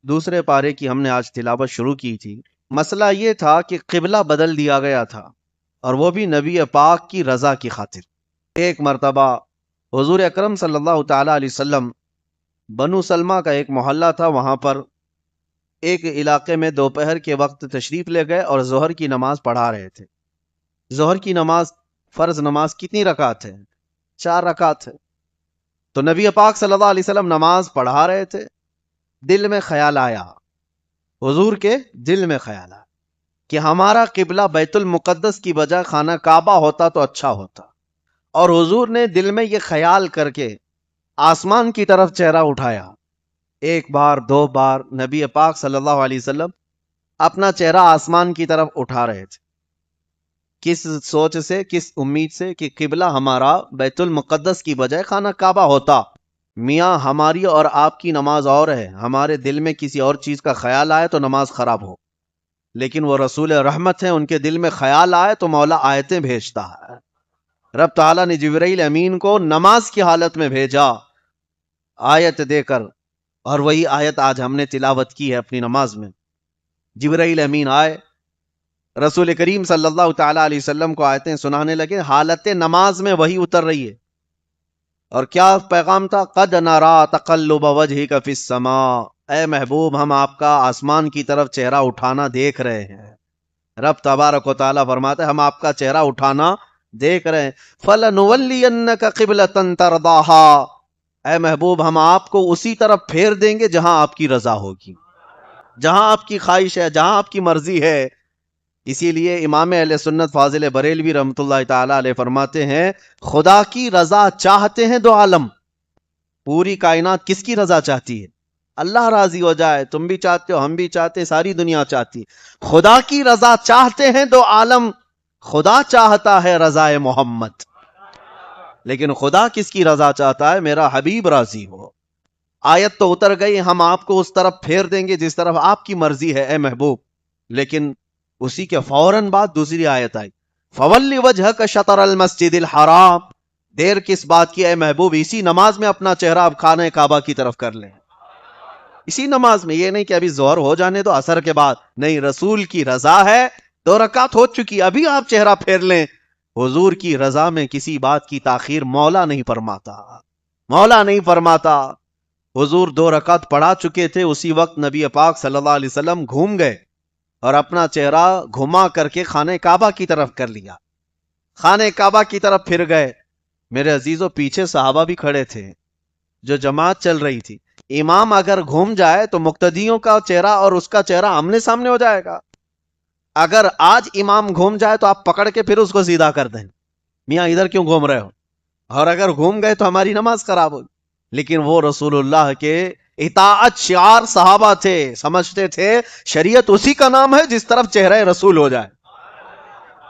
دوسرے پارے کی ہم نے آج تلاوت شروع کی تھی۔ مسئلہ یہ تھا کہ قبلہ بدل دیا گیا تھا، اور وہ بھی نبی پاک کی رضا کی خاطر۔ ایک مرتبہ حضور اکرم صلی اللہ تعالی علیہ وسلم بنو سلمہ کا ایک محلہ تھا، وہاں پر ایک علاقے میں دوپہر کے وقت تشریف لے گئے اور ظہر کی نماز پڑھا رہے تھے۔ ظہر کی نماز فرض نماز کتنی رکعت ہے؟ 4 رکعت ہے۔ تو نبی پاک صلی اللہ علیہ وسلم نماز پڑھا رہے تھے، دل میں خیال آیا، حضور کے دل میں خیال آیا کہ ہمارا قبلہ بیت المقدس کی بجائے خانہ کعبہ ہوتا تو اچھا ہوتا، اور حضور نے دل میں یہ خیال کر کے آسمان کی طرف چہرہ اٹھایا۔ 1 بار 2 بار نبی پاک صلی اللہ علیہ وسلم اپنا چہرہ آسمان کی طرف اٹھا رہے تھے، کس سوچ سے، کس امید سے کہ قبلہ ہمارا بیت المقدس کی بجائے خانہ کعبہ ہوتا۔ میاں ہماری اور آپ کی نماز اور ہے، ہمارے دل میں کسی اور چیز کا خیال آئے تو نماز خراب ہو، لیکن وہ رسول رحمت ہیں، ان کے دل میں خیال آئے تو مولا آیتیں بھیجتا ہے۔ رب تعالیٰ نے جبرائیل امین کو نماز کی حالت میں بھیجا آیت دے کر، اور وہی آیت آج ہم نے تلاوت کی ہے اپنی نماز میں۔ جبرائیل امین آئے، رسول کریم صلی اللہ تعالی علیہ وسلم کو آیتیں سنانے لگے، حالت نماز میں وہی اتر رہی ہے، اور کیا پیغام تھا؟ قد نرا تقلب وجہک فی السماء، اے محبوب ہم آپ کا آسمان کی طرف چہرہ اٹھانا دیکھ رہے ہیں۔ رب تبارک و تعالیٰ فرماتے ہیں ہم آپ کا چہرہ اٹھانا دیکھ رہے ہیں۔ فَلَنُوَلِّيَنَّكَ قِبْلَةً تَرْضَاهَا، اے محبوب ہم آپ کو اسی طرف پھیر دیں گے جہاں آپ کی رضا ہوگی، جہاں آپ کی خواہش ہے، جہاں آپ کی مرضی ہے۔ اسی لیے امام اہل سنت فاضل بریلوی رحمۃ اللہ تعالی علیہ فرماتے ہیں خدا کی رضا چاہتے ہیں دو عالم۔ پوری کائنات کس کی رضا چاہتی ہے؟ اللہ راضی ہو جائے، تم بھی چاہتے ہو، ہم بھی چاہتے، ساری دنیا چاہتی۔ خدا کی رضا چاہتے ہیں دو عالم، خدا چاہتا ہے رضا محمد۔ لیکن خدا کس کی رضا چاہتا ہے؟ میرا حبیب راضی ہو۔ آیت تو اتر گئی، ہم آپ کو اس طرف پھیر دیں گے جس طرف آپ کی مرضی ہے اے محبوب، لیکن اسی کے فوراً بعد دوسری آیت آئی، فَوَلِّ وَجْهَكَ شَطْرَ الْمَسْجِدِ الْحَرَامِ، دیر کس بات کی اے محبوب، اسی نماز میں اپنا چہرہ اب خانہ کعبہ کی طرف کر لیں، اسی نماز میں۔ یہ نہیں کہ ابھی ظہر ہو جانے دو عصر کے بعد، نہیں، رسول کی رضا ہے، 2 رکعت ہو چکی، ابھی آپ چہرہ پھیر لیں۔ حضور کی رضا میں کسی بات کی تاخیر مولا نہیں فرماتا، مولا نہیں فرماتا۔ حضور 2 رکعت پڑھا چکے تھے، اسی وقت نبی پاک صلی اللہ علیہ وسلم گھوم گئے اور اپنا چہرہ گھما کر کے خانہ کعبہ کی طرف کر لیا، خانہ کعبہ کی طرف پھر گئے۔ میرے عزیزوں پیچھے صحابہ بھی کھڑے تھے، جو جماعت چل رہی تھی۔ امام اگر گھوم جائے تو مقتدیوں کا چہرہ اور اس کا چہرہ آمنے سامنے ہو جائے گا۔ اگر آج امام گھوم جائے تو آپ پکڑ کے پھر اس کو سیدھا کر دیں، میاں ادھر کیوں گھوم رہے ہو، اور اگر گھوم گئے تو ہماری نماز خراب ہوگی۔ لیکن وہ رسول اللہ کے اطاعت شعار صحابہ تھے، سمجھتے تھے شریعت اسی کا نام ہے جس طرف چہرہ رسول ہو جائے۔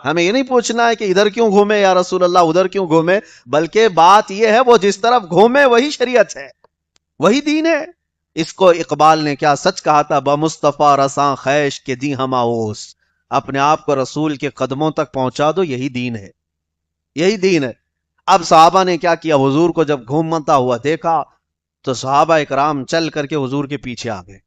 ہمیں یہ نہیں پوچھنا ہے کہ ادھر کیوں گھومے یا رسول اللہ، ادھر کیوں گھومے، بلکہ بات یہ ہے وہ جس طرف گھومے وہی شریعت ہے، وہی دین ہے۔ اس کو اقبال نے کیا سچ کہا تھا، بمصطفیٰ رساں خیش کے دی ہم آؤس، اپنے آپ کو رسول کے قدموں تک پہنچا دو، یہی دین ہے، یہی دین ہے۔ اب صحابہ نے کیا کیا، حضور کو جب گھومتا ہوا دیکھا تو صحابہ اکرام چل کر کے حضور کے پیچھے آ گئے،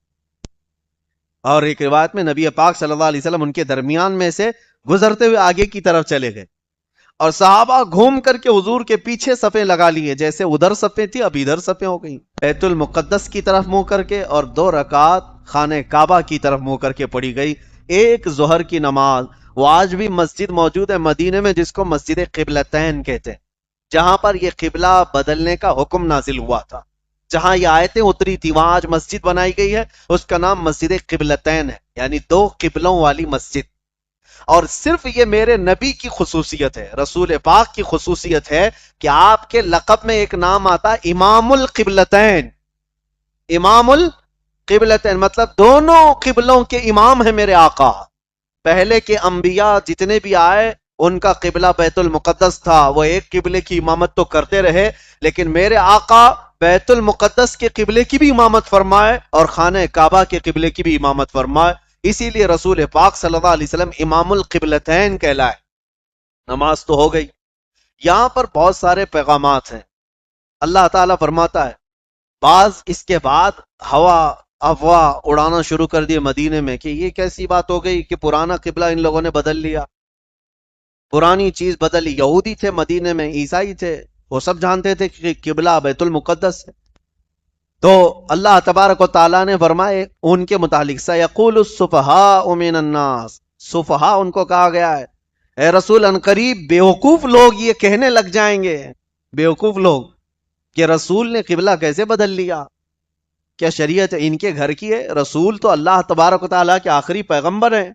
اور ایک روایت میں نبی پاک صلی اللہ علیہ وسلم ان کے درمیان میں سے گزرتے ہوئے آگے کی طرف چلے گئے، اور صحابہ گھوم کر کے حضور کے پیچھے صفیں لگا لیے، جیسے ادھر صفیں تھی اب ادھر صفیں ہو گئی، بیت المقدس کی طرف منہ کر کے، اور 2 رکعت خانہ کعبہ کی طرف منہ کر کے پڑھی گئی۔ ایک ظہر کی نماز، وہ آج بھی مسجد موجود ہے مدینے میں جس کو مسجد قبلتین کہتے ہیں، جہاں پر یہ قبلہ بدلنے کا حکم نازل ہوا تھا، جہاں یہ آیتیں اتری تھی، وہاں آج مسجد بنائی گئی ہے، اس کا نام مسجد قبلتین ہے، یعنی 2 قبلوں والی مسجد۔ اور صرف یہ میرے نبی کی خصوصیت ہے، رسول پاک کی خصوصیت ہے کہ آپ کے لقب میں ایک نام آتا امام القبلتین، امام القبلتین، مطلب دونوں قبلوں کے امام ہیں میرے آقا۔ پہلے کے انبیاء جتنے بھی آئے ان کا قبلہ بیت المقدس تھا، وہ ایک قبلے کی امامت تو کرتے رہے، لیکن میرے آقا بیت المقدس کے قبلے کی بھی امامت فرمائے اور خانہ کعبہ کے قبلے کی بھی امامت فرمائے، اسی لیے رسول پاک صلی اللہ علیہ وسلم امام القبلتین کہلائے۔ نماز تو ہو گئی، یہاں پر بہت سارے پیغامات ہیں۔ اللہ تعالیٰ فرماتا ہے بعض اس کے بعد ہوا افواہ اڑانا شروع کر دیے مدینے میں کہ یہ کیسی بات ہو گئی کہ پرانا قبلہ ان لوگوں نے بدل لیا، پرانی چیز بدل لی۔ یہودی تھے مدینے میں، عیسائی تھے، وہ سب جانتے تھے کہ قبلہ بیت المقدس ہے۔ تو اللہ تبارک و تعالیٰ نے فرمائے ان کے متعلق سَيَقُولُ السُّفَهَاءُ مِنَ النَّاسِ، سفہاء ان کو کہا گیا ہے، اے رسول ان قریب بیوقوف لوگ یہ کہنے لگ جائیں گے، بیوقوف لوگ، کہ رسول نے قبلہ کیسے بدل لیا؟ کیا شریعت ان کے گھر کی ہے؟ رسول تو اللہ تبارک و تعالیٰ کے آخری پیغمبر ہیں،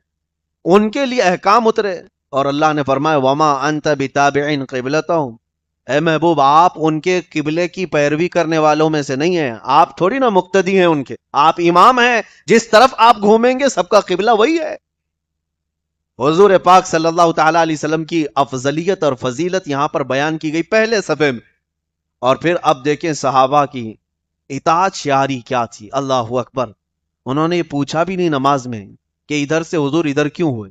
ان کے لیے احکام اترے، اور اللہ نے فرمایا وما انت بتابع قبلتهم، اے محبوب آپ ان کے قبلے کی پیروی کرنے والوں میں سے نہیں ہیں، آپ تھوڑی نا مقتدی ہیں ان کے، آپ امام ہیں، جس طرف آپ گھومیں گے سب کا قبلہ وہی ہے۔ حضور پاک صلی اللہ تعالی علیہ وسلم کی افضلیت اور فضیلت یہاں پر بیان کی گئی پہلے صفحے میں، اور پھر اب دیکھیں صحابہ کی اطاعت شعاری کیا تھی۔ اللہ اکبر، انہوں نے یہ پوچھا بھی نہیں نماز میں کہ ادھر سے حضور ادھر کیوں ہوئے،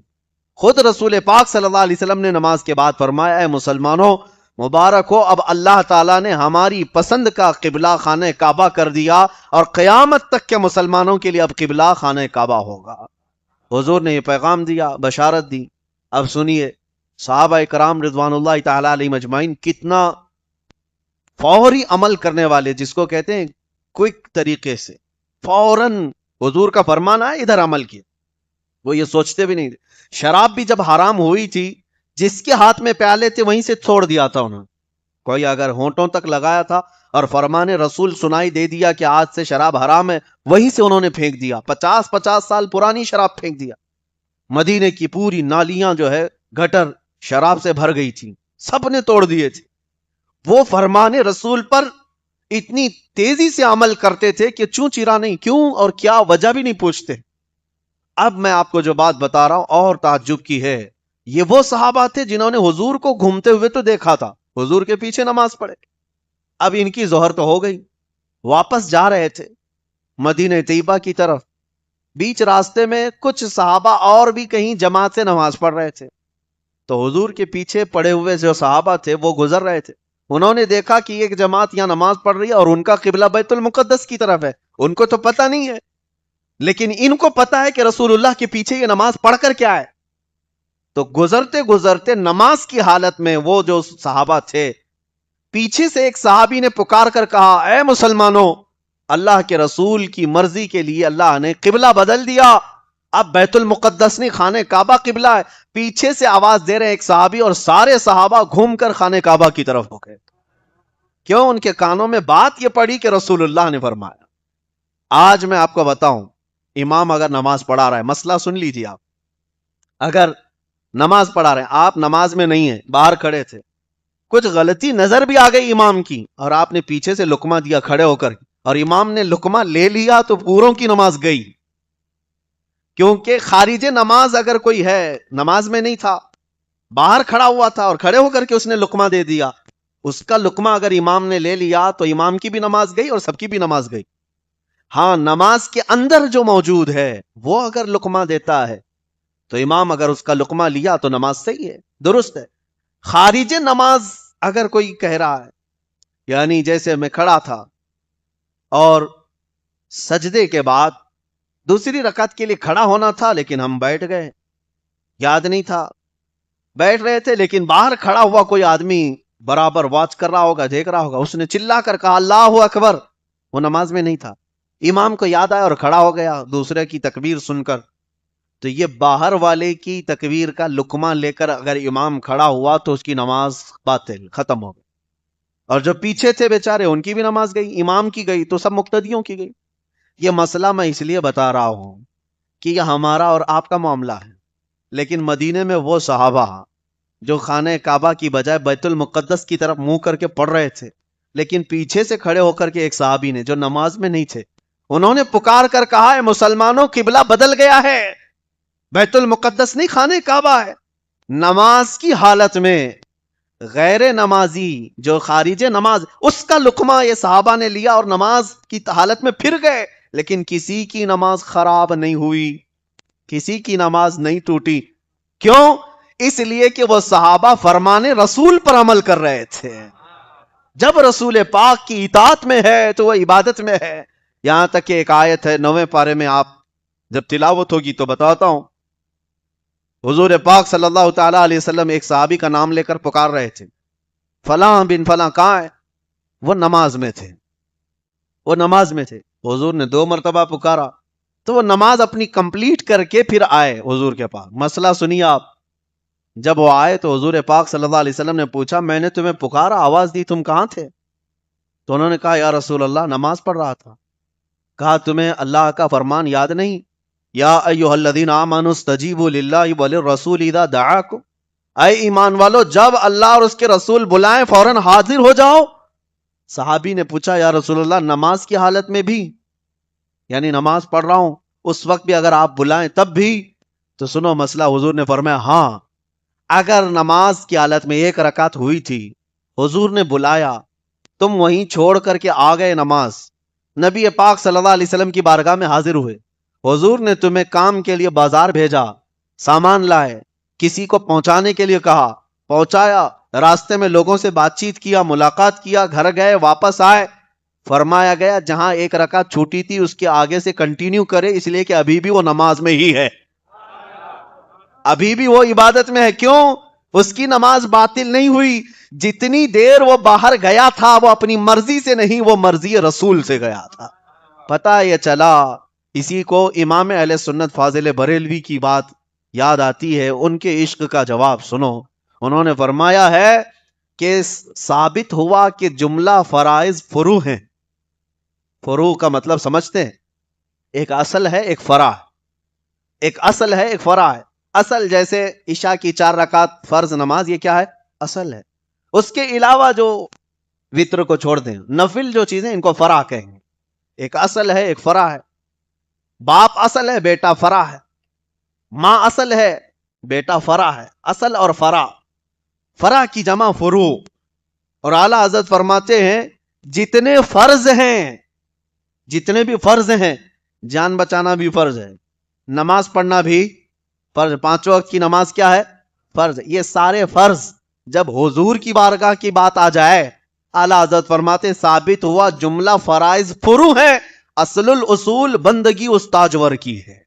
خود رسول پاک صلی اللہ علیہ وسلم نے نماز کے بعد فرمایا اے مسلمانوں مبارک ہو، اب اللہ تعالیٰ نے ہماری پسند کا قبلہ خانہ کعبہ کر دیا، اور قیامت تک کے مسلمانوں کے لیے اب قبلہ خانہ کعبہ ہوگا۔ حضور نے یہ پیغام دیا، بشارت دی۔ اب سنیے صحابہ کرام رضوان اللہ تعالیٰ علیہ مجمعین کتنا فوری عمل کرنے والے، جس کو کہتے ہیں کوئک طریقے سے، فوراً حضور کا فرمان ہے ادھر عمل کیا، وہ یہ سوچتے بھی نہیں تھے۔ شراب بھی جب حرام ہوئی تھی، جس کے ہاتھ میں پیالے تھے وہیں سے چھوڑ دیا تھا انہوں نے، کوئی اگر ہونٹوں تک لگایا تھا اور فرمان رسول سنائی دے دیا کہ آج سے شراب حرام ہے، وہیں سے انہوں نے پھینک دیا، 50 سال پرانی شراب پھینک دیا۔ مدینے کی پوری نالیاں جو ہے گٹر شراب سے بھر گئی تھی، سب نے توڑ دیے تھے۔ وہ فرمان رسول پر اتنی تیزی سے عمل کرتے تھے کہ چوں چرا نہیں، کیوں اور کیا وجہ بھی نہیں پوچھتے۔ اب میں آپ کو جو بات بتا رہا ہوں اور تعجب کی ہے، یہ وہ صحابہ تھے جنہوں نے حضور کو گھومتے ہوئے تو دیکھا تھا، حضور کے پیچھے نماز پڑھے۔ اب ان کی ظہر تو ہو گئی، واپس جا رہے تھے مدینہ طیبہ کی طرف، بیچ راستے میں کچھ صحابہ اور بھی کہیں جماعت سے نماز پڑھ رہے تھے، تو حضور کے پیچھے پڑے ہوئے جو صحابہ تھے وہ گزر رہے تھے، انہوں نے دیکھا کہ ایک جماعت یہاں نماز پڑھ رہی ہے اور ان کا قبلہ بیت المقدس کی طرف ہے، ان کو تو پتہ نہیں ہے، لیکن ان کو پتا ہے کہ رسول اللہ کے پیچھے یہ نماز پڑھ کر کیا ہے۔ تو گزرتے گزرتے نماز کی حالت میں وہ جو صحابہ تھے، پیچھے سے ایک صحابی نے پکار کر کہا اے مسلمانوں، اللہ کے رسول کی مرضی کے لیے اللہ نے قبلہ بدل دیا، اب بیت المقدس نہیں خانہ کعبہ قبلہ ہے۔ پیچھے سے آواز دے رہے ایک صحابی، اور سارے صحابہ گھوم کر خانہ کعبہ کی طرف ہو گئے۔ کیوں؟ ان کے کانوں میں بات یہ پڑی کہ رسول اللہ نے فرمایا۔ آج میں آپ کو بتاؤں، امام اگر نماز پڑھا رہا ہے، مسئلہ سن لیجیے آپ، اگر نماز پڑھا رہے ہیں، آپ نماز میں نہیں ہیں، باہر کھڑے تھے، کچھ غلطی نظر بھی آ گئی امام کی، اور آپ نے پیچھے سے لقمہ دیا کھڑے ہو کر، اور امام نے لقمہ لے لیا، تو پوروں کی نماز گئی، کیونکہ خارج نماز اگر کوئی ہے، نماز میں نہیں تھا، باہر کھڑا ہوا تھا اور کھڑے ہو کر کے اس نے لقمہ دے دیا، اس کا لقمہ اگر امام نے لے لیا تو امام کی بھی نماز گئی اور سب کی بھی نماز گئی۔ ہاں، نماز کے اندر جو موجود ہے وہ اگر لقمہ دیتا ہے تو امام اگر اس کا لقمہ لیا تو نماز صحیح ہے، درست ہے۔ خارج نماز اگر کوئی کہہ رہا ہے، یعنی جیسے میں کھڑا تھا اور سجدے کے بعد دوسری رکعت کے لیے کھڑا ہونا تھا لیکن ہم بیٹھ گئے، یاد نہیں تھا، بیٹھ رہے تھے، لیکن باہر کھڑا ہوا کوئی آدمی برابر واچ کر رہا ہوگا، دیکھ رہا ہوگا، اس نے چلا کر کہا اللہ اکبر، وہ نماز میں نہیں تھا، امام کو یاد آیا اور کھڑا ہو گیا دوسرے کی تکبیر سن کر، تو یہ باہر والے کی تکبیر کا لقمہ لے کر اگر امام کھڑا ہوا تو اس کی نماز باطل، ختم ہو گئی، اور جو پیچھے تھے بیچارے ان کی بھی نماز گئی، امام کی گئی تو سب مقتدیوں کی گئی۔ یہ مسئلہ میں اس لیے بتا رہا ہوں کہ یہ ہمارا اور آپ کا معاملہ ہے، لیکن مدینے میں وہ صحابہ جو خانہ کعبہ کی بجائے بیت المقدس کی طرف منہ کر کے پڑھ رہے تھے، لیکن پیچھے سے کھڑے ہو کر کے ایک صحابی نے جو نماز میں نہیں تھے، انہوں نے پکار کر کہا اے مسلمانوں، قبلہ بدل گیا ہے، بیت المقدس نہیں خانہ کعبہ ہے۔ نماز کی حالت میں غیر نمازی جو خارج نماز، اس کا لقمہ یہ صحابہ نے لیا اور نماز کی حالت میں پھر گئے، لیکن کسی کی نماز خراب نہیں ہوئی، کسی کی نماز نہیں ٹوٹی۔ کیوں؟ اس لیے کہ وہ صحابہ فرمان رسول پر عمل کر رہے تھے۔ جب رسول پاک کی اطاعت میں ہے تو وہ عبادت میں ہے، یہاں تک کہ ایک آیت ہے 9ویں پارے میں، آپ جب تلاوت ہوگی تو بتاتا ہوں، حضور پاک صلی اللہ تعالی علیہ وسلم ایک صحابی کا نام لے کر پکار رہے تھے، فلاں بن فلاں کہاں ہے؟ وہ نماز میں تھے، وہ نماز میں تھے۔ حضور نے 2 مرتبہ پکارا تو وہ نماز اپنی کمپلیٹ کر کے پھر آئے حضور کے پاس۔ مسئلہ سنیے آپ، جب وہ آئے تو حضور پاک صلی اللہ علیہ وسلم نے پوچھا میں نے تمہیں پکارا، آواز دی، تم کہاں تھے؟ تو انہوں نے کہا یا رسول اللہ نماز پڑھ رہا تھا۔ کہا تمہیں اللہ کا فرمان یاد نہیں؟ یا ایھا الذین آمنوا استجیبوا للہ وللرسول اذا دعاکم، اے ایمان والو جب اللہ اور اس کے رسول بلائیں فوراً حاضر ہو جاؤ۔ صحابی نے پوچھا یا رسول اللہ نماز کی حالت میں بھی؟ یعنی نماز پڑھ رہا ہوں اس وقت بھی اگر آپ بلائیں تب بھی؟ تو سنو مسئلہ، حضور نے فرمایا ہاں، اگر نماز کی حالت میں 1 رکعت ہوئی تھی، حضور نے بلایا، تم وہیں چھوڑ کر کے آ گئے نماز، نبی پاک صلی اللہ علیہ وسلم کی بارگاہ میں حاضر ہوئے، حضور نے تمہیں کام کے لیے بازار بھیجا، سامان لائے، کسی کو پہنچانے کے لیے کہا، پہنچایا، راستے میں لوگوں سے بات چیت کیا، ملاقات کیا، گھر گئے، واپس آئے، فرمایا گیا جہاں 1 رکعت چھوٹی تھی اس کے آگے سے کنٹینیو کرے، اس لیے کہ ابھی بھی وہ نماز میں ہی ہے، ابھی بھی وہ عبادت میں ہے۔ کیوں؟ اس کی نماز باطل نہیں ہوئی، جتنی دیر وہ باہر گیا تھا وہ اپنی مرضی سے نہیں، وہ مرضی رسول سے گیا تھا۔ پتہ یہ چلا، اسی کو امام اہل سنت فاضل بریلوی کی بات یاد آتی ہے، ان کے عشق کا جواب سنو۔ انہوں نے فرمایا ہے کہ ثابت ہوا کہ جملہ فرائض فروع ہیں۔ فروع کا مطلب سمجھتے ہیں؟ ایک اصل ہے، ایک فرع، ایک اصل ہے، ایک فرع ہے۔ اصل جیسے عشاء کی 4 رکعت فرض نماز، یہ کیا ہے؟ اصل ہے۔ اس کے علاوہ جو وطر کو چھوڑ دیں، نفل جو چیزیں، ان کو فرع کہیں گے۔ ایک اصل ہے، ایک فرع ہے۔ باپ اصل ہے، بیٹا فرع ہے۔ ماں اصل ہے، بیٹا فرع ہے۔ اصل اور فرع، فرع کی جمع فروع۔ اور اعلیٰ حضرت فرماتے ہیں جتنے فرض ہیں، جتنے بھی فرض ہیں، جان بچانا بھی فرض ہے، نماز پڑھنا بھی فرض، 5 وقت کی نماز کیا ہے؟ فرض۔ یہ سارے فرض جب حضور کی بارگاہ کی بات آ جائے، اعلیٰ حضرت فرماتے ثابت ہوا جملہ فرائض فروع ہے، اصل الاصول بندگی استاجور کی ہے۔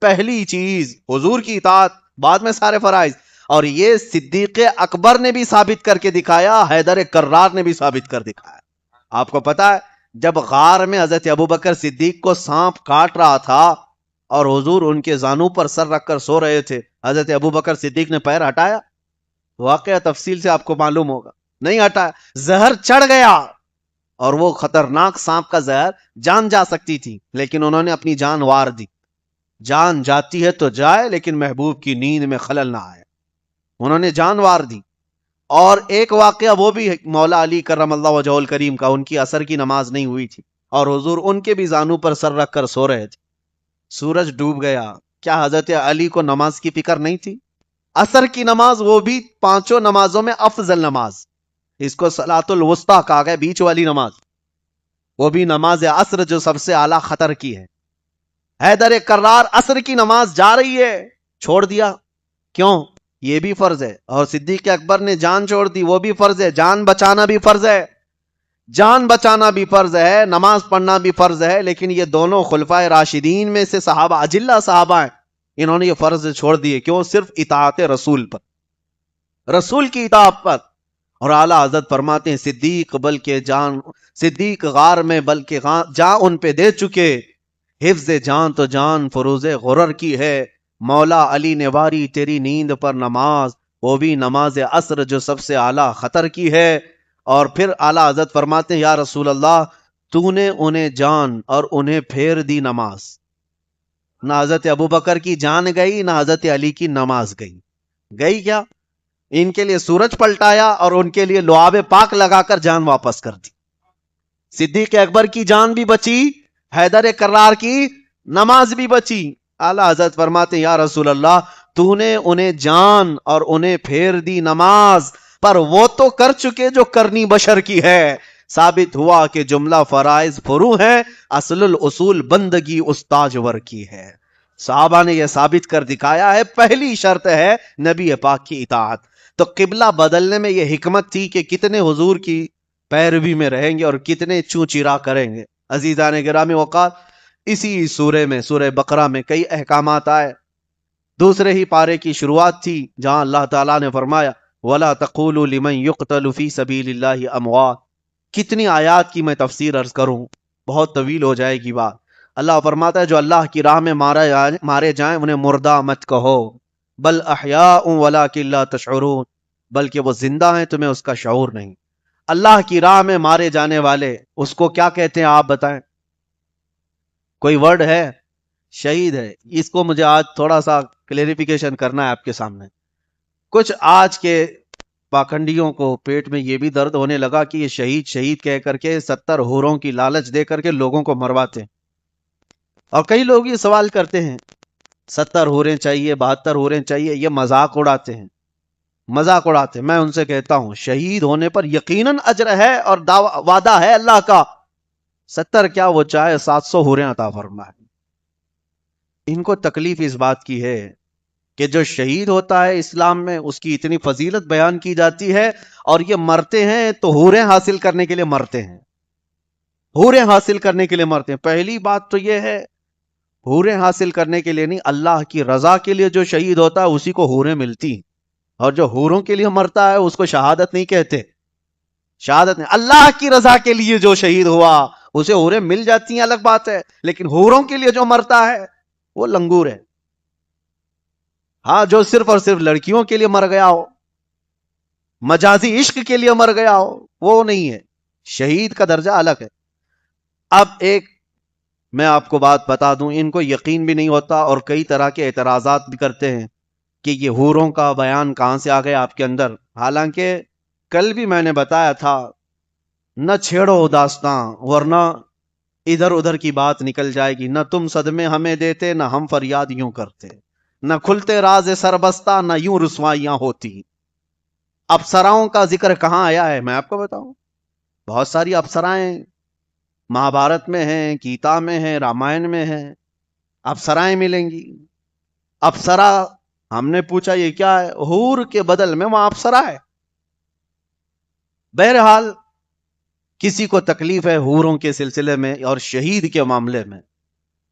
پہلی چیز حضور کی اطاعت، بعد میں سارے فرائض۔ اور یہ صدیق اکبر نے بھی ثابت کر کے دکھایا، حیدر کرار نے بھی ثابت کر دکھایا۔ آپ کو پتا ہے جب غار میں حضرت ابوبکر صدیق کو سانپ کاٹ رہا تھا اور حضور ان کے زانو پر سر رکھ کر سو رہے تھے، حضرت ابوبکر صدیق نے پیر ہٹایا؟ واقعہ تفصیل سے آپ کو معلوم ہوگا، نہیں ہٹایا، زہر چڑھ گیا، اور وہ خطرناک سانپ کا زہر جان جا سکتی تھی، لیکن انہوں نے اپنی جان وار دی۔ جان جاتی ہے تو جائے، لیکن محبوب کی نیند میں خلل نہ آئے، انہوں نے جان وار دی۔ اور ایک واقعہ وہ بھی مولا علی کرم اللہ وجہہ الکریم کا، ان کی عصر کی نماز نہیں ہوئی تھی اور حضور ان کے بھی زانو پر سر رکھ کر سو رہے تھے، سورج ڈوب گیا، کیا حضرت علی کو نماز کی فکر نہیں تھی؟ عصر کی نماز، وہ بھی 5 نمازوں میں افضل نماز، اس کو صلاۃ الوسطیٰ کہا گیا، بیچ والی نماز، وہ بھی نماز عصر جو سب سے اعلیٰ خطر کی ہے۔ حیدر کرار عصر کی نماز جا رہی ہے، چھوڑ دیا، کیوں؟ یہ بھی فرض ہے۔ اور صدیق اکبر نے جان چھوڑ دی، وہ بھی فرض ہے۔ جان بچانا بھی فرض ہے، جان بچانا بھی فرض ہے، نماز پڑھنا بھی فرض ہے، لیکن یہ دونوں خلفائے راشدین میں سے صحابہ، اجلہ صحابہ ہیں، انہوں نے یہ فرض چھوڑ دیے، کیوں؟ صرف اطاعت رسول پر، رسول کی اطاعت پر۔ اور اعلیٰ حضرت فرماتے ہیں صدیق غار میں بلکہ جان ان پہ دے چکے، حفظ جان تو جان فروز غرر کی ہے، مولا علی نے واری تیری نیند پر نماز، وہ بھی نماز عصر جو سب سے اعلیٰ خطر کی ہے۔ اور پھر اعلیٰ حضرت فرماتے ہیں یا رسول اللہ تو نے انہیں جان اور انہیں پھیر دی نماز، نہ حضرت ابوبکر کی جان گئی، نہ حضرت علی کی نماز گئی۔ گئی کیا؟ ان کے لیے سورج پلٹایا اور ان کے لیے لعاب پاک لگا کر جان واپس کر دی۔ صدیق اکبر کی جان بھی بچی، حیدر کرار کی نماز بھی بچی۔ اعلیٰ حضرت فرماتے ہیں یا رسول اللہ تو نے انہیں جان اور انہیں پھیر دی نماز، پر وہ تو کر چکے جو کرنی بشر کی ہے۔ ثابت ہوا کہ جملہ فرائض فروع ہے، اصل الاصول بندگی استاجور کی ہے۔ صحابہ نے یہ ثابت کر دکھایا ہے، پہلی شرط ہے نبی پاک کی اطاعت۔ تو قبلہ بدلنے میں یہ حکمت تھی کہ کتنے حضور کی پیروی میں رہیں گے اور کتنے چوں چرا کریں گے۔ عزیزان گرامی وقار، اسی سورہ میں، سورہ بقرہ میں کئی احکامات آئے. دوسرے ہی پارے کی شروعات تھی جہاں اللہ تعالیٰ نے فرمایا وَلَا تَقُولُوا لِمَنْ يُقْتَلُ فِي سَبِيلِ اللَّهِ أَمْوَاتٌ. کتنی آیات کی میں تفسیر عرض کروں، بہت طویل ہو جائے گی بات. اللہ فرماتا ہے جو اللہ کی راہ میں مارے جائیں انہیں مردہ مت کہو، بل احیاء ولکن لا تشعرون، بلکہ وہ زندہ ہیں تمہیں اس کا شعور نہیں. اللہ کی راہ میں مارے جانے والے اس کو کیا کہتے ہیں آپ بتائیں؟ کوئی ورڈ ہے؟ شہید ہے. اس کو مجھے آج تھوڑا سا کلیریفیکیشن کرنا ہے آپ کے سامنے. کچھ آج کے پاکھنڈیوں کو پیٹ میں یہ بھی درد ہونے لگا کہ یہ شہید شہید کہہ کر کے 70 حوروں کی لالچ دے کر کے لوگوں کو مرواتے ہیں. اور کئی لوگ یہ سوال کرتے ہیں 70 حوریں چاہیے، 72 حوریں چاہیے، یہ مذاق اڑاتے ہیں، مذاق اڑاتے ہیں. میں ان سے کہتا ہوں شہید ہونے پر یقیناً اجر ہے اور وعدہ ہے اللہ کا. 70 کیا، وہ چاہے 700 حوریں عطا فرمائے. ان کو تکلیف اس بات کی ہے کہ جو شہید ہوتا ہے اسلام میں اس کی اتنی فضیلت بیان کی جاتی ہے، اور یہ مرتے ہیں تو حوریں حاصل کرنے کے لیے مرتے ہیں، حوریں حاصل کرنے کے لیے مرتے ہیں. پہلی بات تو یہ ہے حوریں حاصل کرنے کے لیے نہیں، اللہ کی رضا کے لیے جو شہید ہوتا ہے اسی کو حوریں ملتی ہیں. اور جو حوروں کے لیے مرتا ہے اس کو شہادت نہیں کہتے. شہادت نہیں، اللہ کی رضا کے لیے جو شہید ہوا اسے حوریں مل جاتی ہیں الگ بات ہے، لیکن حوروں کے لیے جو مرتا ہے وہ لنگور ہے. ہاں جو صرف اور صرف لڑکیوں کے لیے مر گیا ہو، مجازی عشق کے لیے مر گیا ہو، وہ نہیں ہے. شہید کا درجہ الگ ہے. اب ایک میں آپ کو بات بتا دوں، ان کو یقین بھی نہیں ہوتا اور کئی طرح کے اعتراضات بھی کرتے ہیں کہ یہ حوروں کا بیان کہاں سے آ گیا آپ کے اندر. حالانکہ کل بھی میں نے بتایا تھا نہ چھیڑو داستاں ورنہ ادھر ادھر کی بات نکل جائے گی. نہ تم صدمے ہمیں دیتے نہ ہم فریاد یوں کرتے، نہ کھلتے راز سربستہ نہ یوں رسوائیاں ہوتی. اپسراؤں کا ذکر کہاں آیا ہے میں آپ کو بتاؤں. بہت ساری اپسرائیں مہابھارت میں ہیں، گیتا میں ہیں، رامائن میں ہیں. اپسرائیں ملیں گی. اپسرا ہم نے پوچھا یہ کیا ہے، حور کے بدل میں وہاں اپسرا ہے. بہرحال کسی کو تکلیف ہے حوروں کے سلسلے میں اور شہید کے معاملے میں،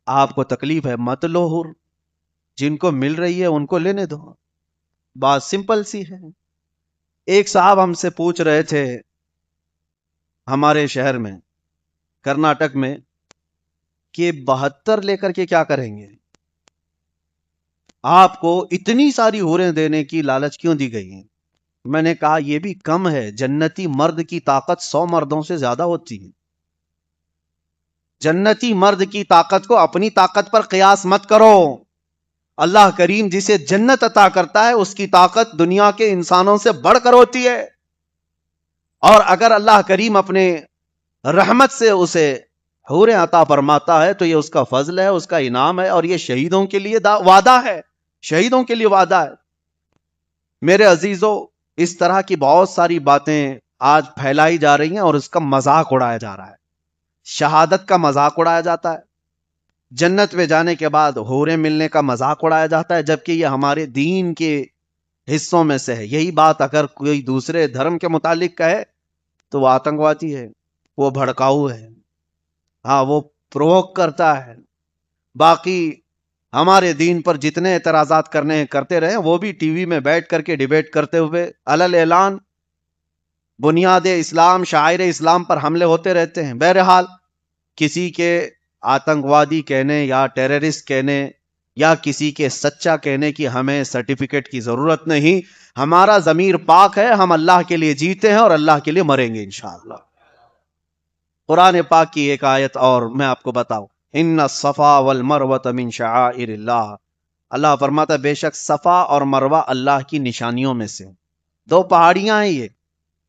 آپ کو تکلیف ہے مت لو حور، جن کو مل رہی ہے ان کو لینے دو. بات سمپل سی ہے. ایک صاحب ہم سے پوچھ رہے تھے ہمارے شہر میں کرناٹک میں کہ 72 لے کر کے کیا کریں گے، آپ کو اتنی ساری حوریں دینے کی لالچ کیوں دی گئی ہیں. میں نے کہا یہ بھی کم ہے، جنتی مرد کی طاقت 100 مردوں سے زیادہ ہوتی ہے. جنتی مرد کی طاقت کو اپنی طاقت پر قیاس مت کرو. اللہ کریم جسے جنت عطا کرتا ہے اس کی طاقت دنیا کے انسانوں سے بڑھ کر ہوتی ہے. اور اگر اللہ کریم اپنے رحمت سے اسے حوریں عطا فرماتا ہے تو یہ اس کا فضل ہے، اس کا انعام ہے، اور یہ شہیدوں کے لیے وعدہ ہے، شہیدوں کے لیے وعدہ ہے. میرے عزیزو اس طرح کی بہت ساری باتیں آج پھیلائی جا رہی ہیں اور اس کا مذاق اڑایا جا رہا ہے. شہادت کا مذاق اڑایا جاتا ہے، جنت میں جانے کے بعد حوریں ملنے کا مذاق اڑایا جاتا ہے، جبکہ یہ ہمارے دین کے حصوں میں سے ہے. یہی بات اگر کوئی دوسرے دھرم کے متعلق کہے تو وہ آتنکوادی ہے، وہ بھڑکاؤ ہے، ہاں وہ پرووک کرتا ہے. باقی ہمارے دین پر جتنے اعتراضات کرتے رہے وہ بھی ٹی وی میں بیٹھ کر کے ڈیبیٹ کرتے ہوئے علل اعلان بنیاد اسلام، شاعر اسلام پر حملے ہوتے رہتے ہیں. بہرحال کسی کے آتنکوادی کہنے یا ٹیررسٹ کہنے یا کسی کے سچا کہنے کی ہمیں سرٹیفکیٹ کی ضرورت نہیں. ہمارا ضمیر پاک ہے، ہم اللہ کے لیے جیتے ہیں اور اللہ کے لیے مریں گے انشاءاللہ. قرآن پاک کی ایک آیت اور میں آپ کو بتاؤں، ان الصفا والمروۃ من شعائر اللہ. اللہ فرماتا ہے بے شک صفا اور مروہ اللہ کی نشانیوں میں سے. 2 پہاڑیاں ہیں یہ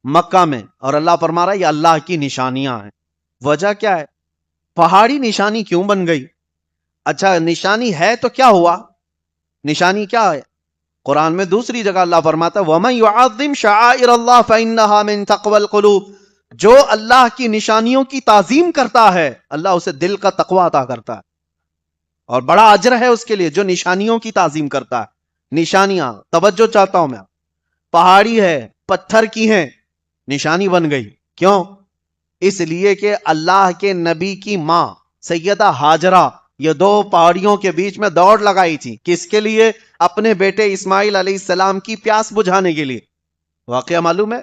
مکہ میں، اور اللہ فرما رہا ہے یہ اللہ کی نشانیاں ہیں. وجہ کیا ہے؟ پہاڑی نشانی کیوں بن گئی؟ اچھا نشانی ہے تو کیا ہوا؟ نشانی کیا ہے؟ قرآن میں دوسری جگہ اللہ فرماتا ہے وَمَن يُعَظِّمْ شَعَائِرَ اللَّهِ فَإِنَّهَا مِن تَقْوَى الْقُلُوبِ. جو اللہ کی نشانیوں کی تعظیم کرتا ہے اللہ اسے دل کا تقوی عطا کرتا ہے، اور بڑا اجر ہے اس کے لیے جو نشانیوں کی تعظیم کرتا ہے. نشانیاں توجہ چاہتا ہوں میں، پہاڑی ہے، پتھر کی ہیں، نشانی بن گئی. کیوں؟ اس لیے کہ اللہ کے نبی کی ماں سیدہ ہاجرہ یہ دو پہاڑیوں کے بیچ میں دوڑ لگائی تھی. کس کے لیے؟ اپنے بیٹے اسماعیل علیہ السلام کی پیاس بجھانے کے لیے. واقعہ معلوم ہے؟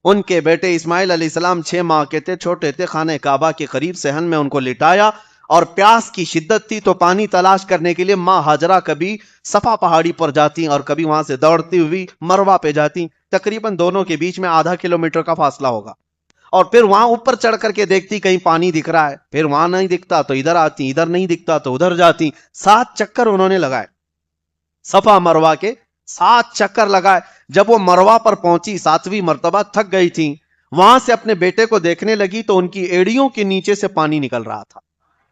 ان کے بیٹے اسماعیل علیہ السلام 6 ماہ کے تھے، چھوٹے تھے، خانہ کعبہ کے قریب صحن میں ان کو لٹایا، اور پیاس کی شدت تھی تو پانی تلاش کرنے کے لیے ماں ہاجرہ کبھی صفا پہاڑی پر جاتی اور کبھی وہاں سے دوڑتی ہوئی مروہ پہ جاتی. تقریباً دونوں کے بیچ میں ½ کلومیٹر کا فاصلہ ہوگا. اور پھر وہاں اوپر چڑھ کر کے دیکھتی کہیں پانی دکھ رہا ہے، پھر وہاں نہیں دکھتا تو ادھر آتی، ادھر نہیں دکھتا تو ادھر جاتی. 7 چکر انہوں نے لگائے، صفا مروہ کے 7 چکر لگائے. جب وہ مروہ پر پہنچی 7ویں مرتبہ تھک گئی تھی، وہاں سے اپنے بیٹے کو دیکھنے لگی تو ان کی ایڑیوں کے نیچے سے پانی نکل رہا تھا،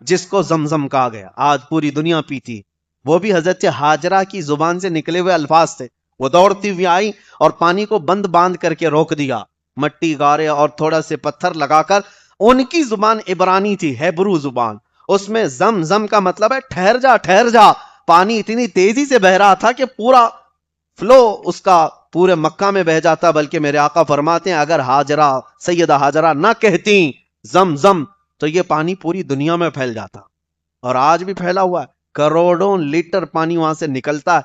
جس کو زمزم کہا گیا. آج پوری دنیا پیتی. وہ بھی حضرت ہاجرہ کی زبان سے نکلے ہوئے الفاظ تھے. وہ دوڑتی ہوئی آئی اور پانی کو بند باندھ کر کے روک دیا. مٹی گارے اور تھوڑا سے پتھر لگا کر، ان کی زبان عبرانی تھی، ہیبرو زبان. اس میں زم کا مطلب ہے ٹھہر جا ٹھہر جا. پانی اتنی تیزی سے بہ رہا تھا کہ پورا فلو اس کا پورے مکہ میں بہ جاتا. بلکہ میرے آقا فرماتے ہیں اگر ہاجرہ سیدہ ہاجرہ نہ کہتی زم تو یہ پانی پوری دنیا میں پھیل جاتا. اور آج بھی پھیلا ہوا ہے، کروڑوں لیٹر پانی وہاں سے نکلتا ہے،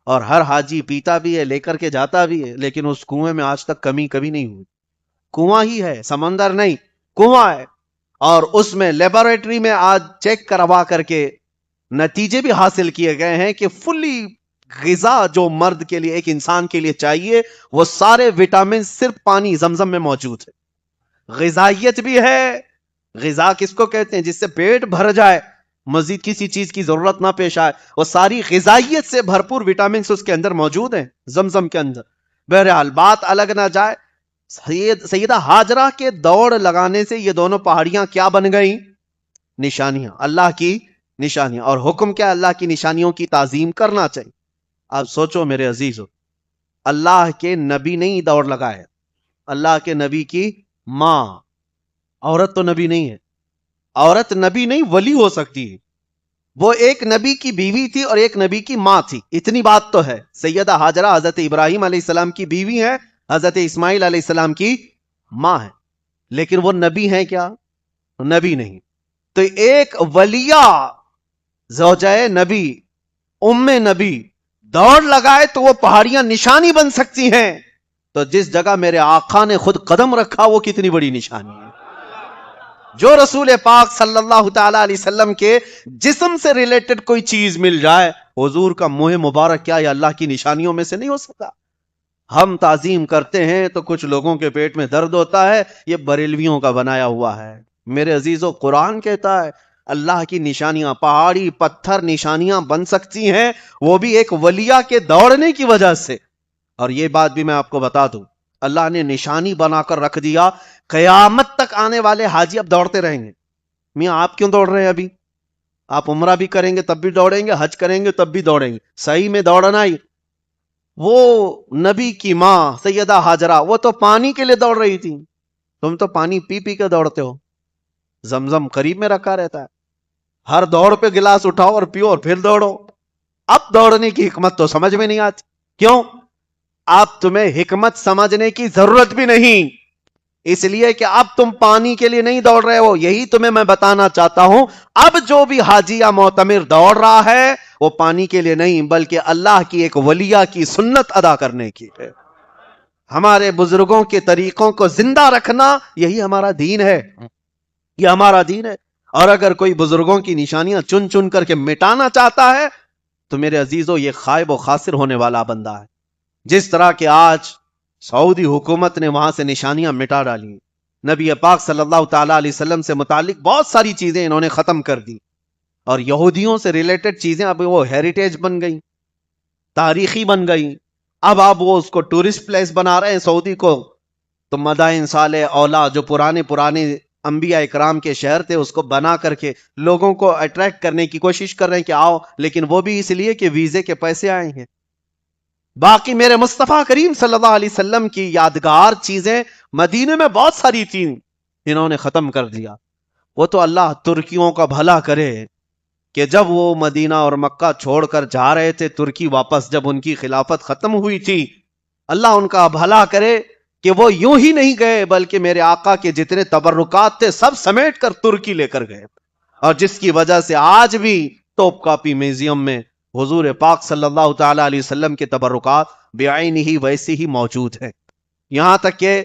اور ہر حاجی پیتا بھی ہے، لے کر کے جاتا بھی ہے. لیکن اس کنویں میں آج تک کمی کبھی نہیں ہوئی. کنواں ہی ہے، سمندر نہیں، کنواں ہے. اور اس میں لیبوریٹری میں آج چیک کروا کر کے نتیجے بھی حاصل کیے گئے ہیں کہ فلی غذا جو مرد کے لیے، ایک انسان کے لیے چاہیے، وہ سارے وٹامن صرف پانی زمزم میں موجود ہے. غذائیت بھی ہے. غذا کس کو کہتے ہیں؟ جس سے پیٹ بھر جائے، مزید کسی چیز کی ضرورت نہ پیش آئے. وہ ساری غذائیت سے بھرپور وٹامنز اس کے اندر موجود ہیں زمزم کے اندر. بہرحال بات الگ نہ جائے، سیدہ ہاجرہ کے دوڑ لگانے سے یہ دونوں پہاڑیاں کیا بن گئیں؟ نشانیاں، اللہ کی نشانیاں. اور حکم کیا؟ اللہ کی نشانیوں کی تعظیم کرنا چاہیے. اب سوچو میرے عزیزو، اللہ کے نبی نہیں دوڑ لگائے، اللہ کے نبی کی ماں. عورت تو نبی نہیں ہے، عورت نبی نہیں ولی ہو سکتی ہے. وہ ایک نبی کی بیوی تھی اور ایک نبی کی ماں تھی. اتنی بات تو ہے. سیدہ ہاجرہ حضرت ابراہیم علیہ السلام کی بیوی ہے، حضرت اسماعیل علیہ السلام کی ماں ہے. لیکن وہ نبی ہیں کیا؟ نبی نہیں. تو ایک ولیہ زوجہ نبی، ام نبی دوڑ لگائے تو وہ پہاڑیاں نشانی بن سکتی ہیں. تو جس جگہ میرے آقا نے خود قدم رکھا وہ کتنی بڑی نشانی ہے. جو رسول پاک صلی اللہ تعالی علیہ وسلم کے جسم سے ریلیٹڈ کوئی چیز مل جائے، حضور کا منہ مبارک کیا یہ اللہ کی نشانیوں میں سے نہیں ہو سکتا؟ ہم تعظیم کرتے ہیں تو کچھ لوگوں کے پیٹ میں درد ہوتا ہے، یہ بریلویوں کا بنایا ہوا ہے. میرے عزیزو، قرآن کہتا ہے اللہ کی نشانیاں، پہاڑی پتھر نشانیاں بن سکتی ہیں، وہ بھی ایک ولیہ کے دوڑنے کی وجہ سے. اور یہ بات بھی میں آپ کو بتا دوں، اللہ نے نشانی بنا کر رکھ دیا، قیامت تک آنے والے حاجی اب دوڑتے رہیں گے. میاں آپ کیوں دوڑ رہے ہیں؟ ابھی آپ عمرہ بھی کریں گے تب بھی دوڑیں گے، حج کریں گے تب بھی دوڑیں گے. صحیح میں دوڑنا ہی. وہ نبی کی ماں سیدہ ہاجرہ وہ تو پانی کے لیے دوڑ رہی تھی، تم تو پانی پی پی کے دوڑتے ہو. زمزم قریب میں رکھا رہتا ہے، ہر دوڑ پہ گلاس اٹھاؤ اور پیو اور پھر دوڑو. اب دوڑنے کی حکمت تو سمجھ میں نہیں آتی. کیوں؟ اب تمہیں حکمت سمجھنے کی ضرورت بھی نہیں، اس لیے کہ اب تم پانی کے لیے نہیں دوڑ رہے ہو. یہی تمہیں میں بتانا چاہتا ہوں. اب جو بھی حاجی یا معتمر دوڑ رہا ہے وہ پانی کے لیے نہیں بلکہ اللہ کی ایک ولیہ کی سنت ادا کرنے کی ہے. ہمارے بزرگوں کے طریقوں کو زندہ رکھنا یہی ہمارا دین ہے، یہ ہمارا دین ہے. اور اگر کوئی بزرگوں کی نشانیاں چن چن کر کے مٹانا چاہتا ہے تو میرے عزیزو یہ خائب و خاسر ہونے والا بندہ ہے. جس طرح کہ آج سعودی حکومت نے وہاں سے نشانیاں مٹا ڈالی، نبی پاک صلی اللہ تعالی علیہ وسلم سے متعلق بہت ساری چیزیں انہوں نے ختم کر دی، اور یہودیوں سے ریلیٹڈ چیزیں اب وہ ہیریٹیج بن گئی، تاریخی بن گئی. اب آپ وہ اس کو ٹورسٹ پلیس بنا رہے ہیں سعودی کو. تو مدائن صالح اولا جو پرانے انبیاء اکرام کے شہر تھے اس کو بنا کر کے لوگوں کو اٹریکٹ کرنے کی کوشش کر رہے ہیں کہ آؤ، لیکن وہ بھی اس لیے کہ ویزے کے پیسے آئے ہیں. باقی میرے مصطفیٰ کریم صلی اللہ علیہ وسلم کی یادگار چیزیں مدینے میں بہت ساری تھیں، انہوں نے ختم کر دیا. وہ تو اللہ ترکیوں کا بھلا کرے کہ جب وہ مدینہ اور مکہ چھوڑ کر جا رہے تھے ترکی واپس، جب ان کی خلافت ختم ہوئی تھی، اللہ ان کا بھلا کرے کہ وہ یوں ہی نہیں گئے بلکہ میرے آقا کے جتنے تبرکات تھے سب سمیٹ کر ترکی لے کر گئے، اور جس کی وجہ سے آج بھی توپ کاپی میوزیم میں حضور پاک صلی اللہ تعالی علیہ وسلم کے تبرکات بعین ہی ویسے ہی موجود ہیں۔ یہاں تک کہ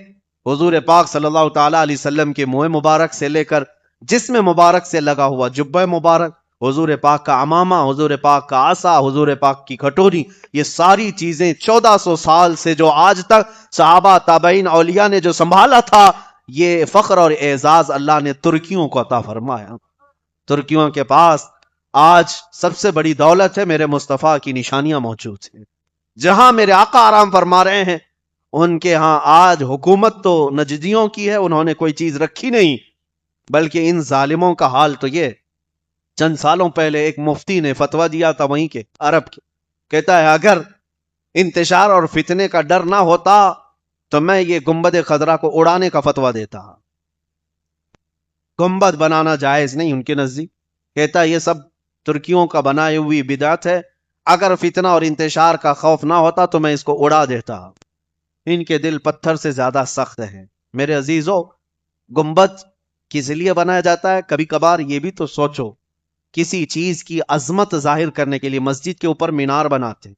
حضور پاک صلی اللہ تعالی علیہ وسلم کے منہ مبارک سے لے کر جسم مبارک سے لگا ہوا جبہ مبارک، حضور پاک کا عمامہ، حضور پاک کا عصا، حضور پاک کی کھٹوری، یہ ساری چیزیں 1400 سال سے جو آج تک صحابہ تابعین اولیاء نے جو سنبھالا تھا، یہ فخر اور اعزاز اللہ نے ترکیوں کو عطا فرمایا۔ ترکیوں کے پاس آج سب سے بڑی دولت ہے، میرے مصطفیٰ کی نشانیاں موجود ہیں۔ جہاں میرے آقا آرام فرما رہے ہیں ان کے ہاں آج حکومت تو نجدیوں کی ہے، انہوں نے کوئی چیز رکھی نہیں، بلکہ ان ظالموں کا حال تو یہ، چند سالوں پہلے ایک مفتی نے فتویٰ دیا تھا وہیں کے عرب کے، کہتا ہے اگر انتشار اور فتنے کا ڈر نہ ہوتا تو میں یہ گنبد خضرا کو اڑانے کا فتویٰ دیتا۔ گنبد بنانا جائز نہیں ان کے نزدیک، کہتا ہے یہ سب ترکیوں کا بنائے ہوئی بدعت ہے، اگر فتنہ اور انتشار کا خوف نہ ہوتا تو میں اس کو اڑا دیتا۔ ان کے دل پتھر سے زیادہ سخت ہیں۔ میرے عزیزو، گنبد کس لیے بنایا جاتا ہے؟ کبھی کبھار یہ بھی تو سوچو، کسی چیز کی عظمت ظاہر کرنے کے لیے مسجد کے اوپر مینار بناتے ہیں۔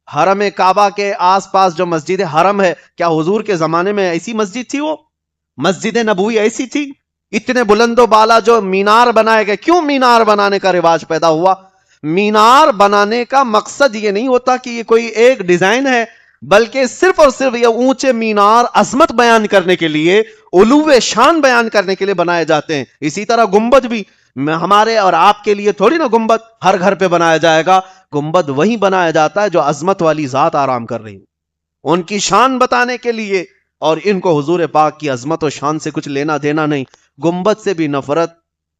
حرم کعبہ کے آس پاس جو مسجد حرم ہے، کیا حضور کے زمانے میں ایسی مسجد تھی؟ وہ مسجد نبوی ایسی تھی؟ اتنے بلند و بالا جو مینار بنائے گئے، کیوں مینار بنانے کا رواج پیدا ہوا؟ مینار بنانے کا مقصد یہ نہیں ہوتا کہ یہ کوئی ایک ڈیزائن ہے، بلکہ صرف اور صرف یہ اونچے مینار عظمت بیان کرنے کے لیے، علو شان بیان کرنے کے لیے بنائے جاتے ہیں۔ اسی طرح گنبد بھی ہمارے اور آپ کے لیے تھوڑی نا گنبد ہر گھر پہ بنایا جائے گا، گنبد وہی بنایا جاتا ہے جو عظمت والی ذات آرام کر رہی ہے، ان کی شان بتانے کے لیے، اور ان کو حضور پاک کی عظمت و شان سے کچھ لینا دینا نہیں۔ گنبد سے بھی نفرت،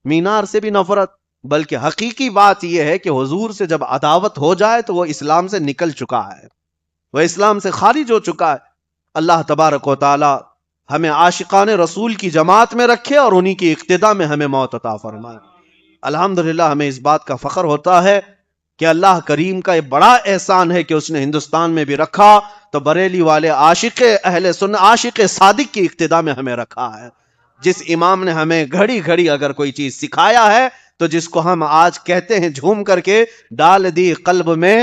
مینار سے بھی نفرت، بلکہ حقیقی بات یہ ہے کہ حضور سے جب عداوت ہو جائے تو وہ اسلام سے نکل چکا ہے، وہ اسلام سے خارج ہو چکا ہے۔ اللہ تبارک و تعالی ہمیں عاشقان رسول کی جماعت میں رکھے اور انہی کی اقتداء میں ہمیں موت عطا فرمائے۔ الحمدللہ ہمیں اس بات کا فخر ہوتا ہے کہ اللہ کریم کا یہ بڑا احسان ہے کہ اس نے ہندوستان میں بھی رکھا تو بریلی والے عاشق اہل سنت، عاشق صادق کی اقتداء میں ہمیں رکھا ہے۔ جس امام نے ہمیں گھڑی گھڑی اگر کوئی چیز سکھایا ہے تو جس کو ہم آج کہتے ہیں جھوم کر کے، ڈال دی قلب میں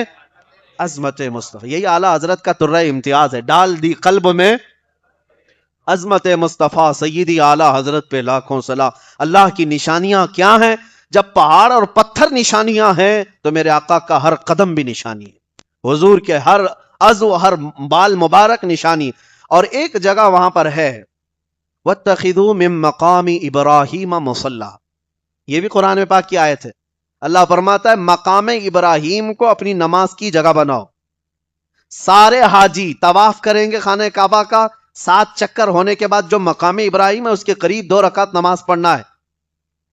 عظمت مصطفیٰ، یہی اعلیٰ حضرت کا ترہ امتیاز ہے، ڈال دی قلب میں عظمت مصطفیٰ سیدی اعلیٰ حضرت پہ لاکھوں صلاح۔ اللہ کی نشانیاں کیا ہیں؟ جب پہاڑ اور پتھر نشانیاں ہیں تو میرے آقا کا ہر قدم بھی نشانی ہے، حضور کے ہر عضو، ہر بال مبارک نشانی۔ اور ایک جگہ وہاں پر ہے وَاتَّخِذُوا مِن مَّقَامِ إِبْرَاهِيمَ مُصَلًّى، یہ بھی قرآن پاک کی آیت ہے۔ اللہ فرماتا ہے مقام ابراہیم کو اپنی نماز کی جگہ بناؤ۔ سارے حاجی طواف کریں گے خانہ کعبہ کا، 7 چکر ہونے کے بعد جو مقام ابراہیم ہے اس کے قریب 2 رکعت نماز پڑھنا ہے۔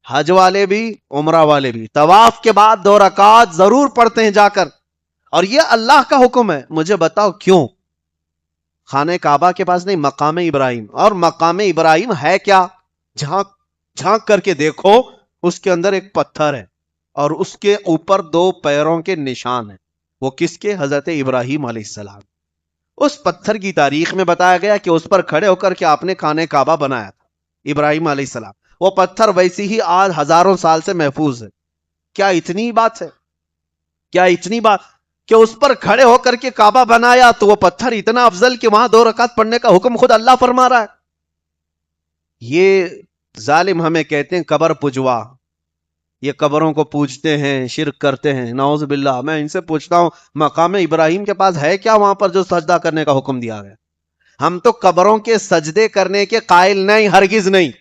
حج والے بھی عمرہ والے بھی طواف کے بعد 2 رکعت ضرور پڑھتے ہیں جا کر، اور یہ اللہ کا حکم ہے۔ مجھے بتاؤ کیوں؟ خانہ کعبہ کے پاس نہیں، مقام ابراہیم۔ اور مقام ابراہیم ہے کیا؟ جھانک کر کے دیکھو، اس کے اندر ایک پتھر ہے اور اس کے اوپر 2 پیروں کے نشان ہیں۔ وہ کس کے؟ حضرت ابراہیم علیہ السلام۔ اس پتھر کی تاریخ میں بتایا گیا کہ اس پر کھڑے ہو کر کے آپ نے خانہ کعبہ بنایا تھا، ابراہیم علیہ السلام۔ وہ پتھر ویسی ہی آج ہزاروں سال سے محفوظ ہے۔ کیا اتنی بات ہے؟ کیا اتنی بات کہ اس پر کھڑے ہو کر کے کعبہ بنایا تو وہ پتھر اتنا افضل کہ وہاں 2 رکعت پڑھنے کا حکم خود اللہ فرما رہا ہے۔ یہ ظالم ہمیں کہتے ہیں قبر پجوا، یہ قبروں کو پوجتے ہیں، شرک کرتے ہیں، نعوذ باللہ۔ میں ان سے پوچھتا ہوں مقام ابراہیم کے پاس ہے کیا وہاں پر جو سجدہ کرنے کا حکم دیا گیا؟ ہم تو قبروں کے سجدے کرنے کے قائل نہیں، ہرگز نہیں۔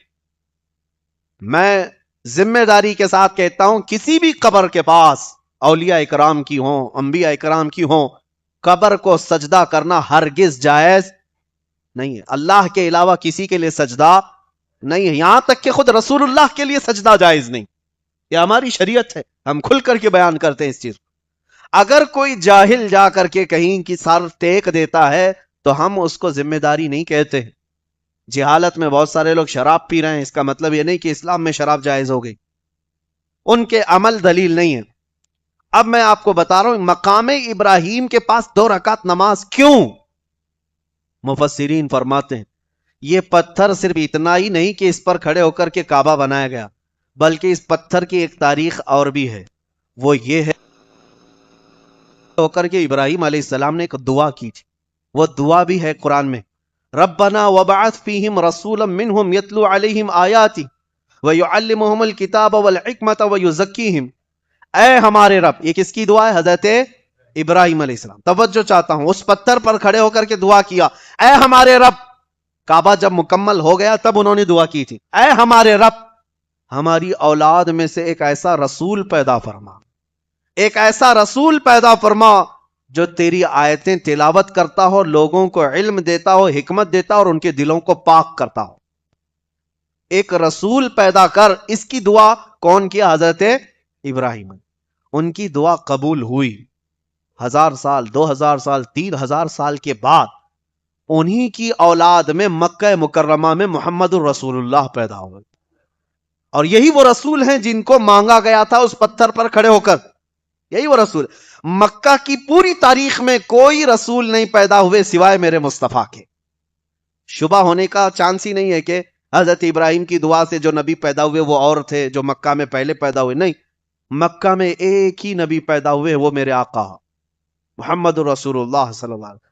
میں ذمہ داری کے ساتھ کہتا ہوں کسی بھی قبر کے پاس، اولیاء اکرام کی ہوں، انبیاء اکرام کی ہوں، قبر کو سجدہ کرنا ہرگز جائز نہیں ہے۔ اللہ کے علاوہ کسی کے لیے سجدہ نہیں ہے، یہاں تک کہ خود رسول اللہ کے لیے سجدہ جائز نہیں۔ یہ ہماری شریعت ہے، ہم کھل کر کے بیان کرتے ہیں اس چیز۔ اگر کوئی جاہل جا کر کے کہیں کی سر ٹیک دیتا ہے تو ہم اس کو ذمہ داری نہیں کہتے۔ جہالت میں بہت سارے لوگ شراب پی رہے ہیں، اس کا مطلب یہ نہیں کہ اسلام میں شراب جائز ہو گئی، ان کے عمل دلیل نہیں ہے۔ اب میں آپ کو بتا رہا ہوں مقام ابراہیم کے پاس 2 رکعت نماز کیوں؟ مفسرین فرماتے ہیں یہ پتھر صرف اتنا ہی نہیں کہ اس پر کھڑے ہو کر کے کعبہ بنایا گیا، بلکہ اس پتھر کی ایک تاریخ اور بھی ہے، وہ یہ ہے ہو کر کے ابراہیم علیہ السلام نے ایک دعا کی تھی، وہ دعا بھی ہے قرآن میں، ربنا وبعث فیہم رسولا منہم یتلو علیہم آیاتی ویعلمہم الکتاب والحکمت ویزکیہم۔ اے ہمارے رب، یہ کس کی دعا ہے؟ حضرت ابراہیم علیہ السلام۔ توجہ چاہتا ہوں، اس پتھر پر کھڑے ہو کر کے دعا کیا، اے ہمارے رب۔ کعبہ جب مکمل ہو گیا تب انہوں نے دعا کی تھی، اے ہمارے رب، ہماری اولاد میں سے ایک ایسا رسول پیدا فرما، ایک ایسا رسول پیدا فرما جو تیری آیتیں تلاوت کرتا ہو، لوگوں کو علم دیتا ہو، حکمت دیتا ہو، اور ان کے دلوں کو پاک کرتا ہو۔ ایک رسول پیدا کر، اس کی دعا کون کیا؟ حضرت ابراہیم۔ ان کی دعا قبول ہوئی، 1000 سال، 2000 سال، 3000 سال کے بعد انہی کی اولاد میں مکہ مکرمہ میں محمد الرسول اللہ پیدا ہوئے، اور یہی وہ رسول ہیں جن کو مانگا گیا تھا اس پتھر پر کھڑے ہو کر، یہی وہ رسول۔ مکہ کی پوری تاریخ میں کوئی رسول نہیں پیدا ہوئے سوائے میرے مصطفیٰ کے۔ شبہ ہونے کا چانس ہی نہیں ہے کہ حضرت ابراہیم کی دعا سے جو نبی پیدا ہوئے وہ اور تھے جو مکہ میں پہلے پیدا ہوئے، نہیں، مکہ میں ایک ہی نبی پیدا ہوئے، وہ میرے آقا محمد رسول اللہ صلی اللہ علیہ وسلم۔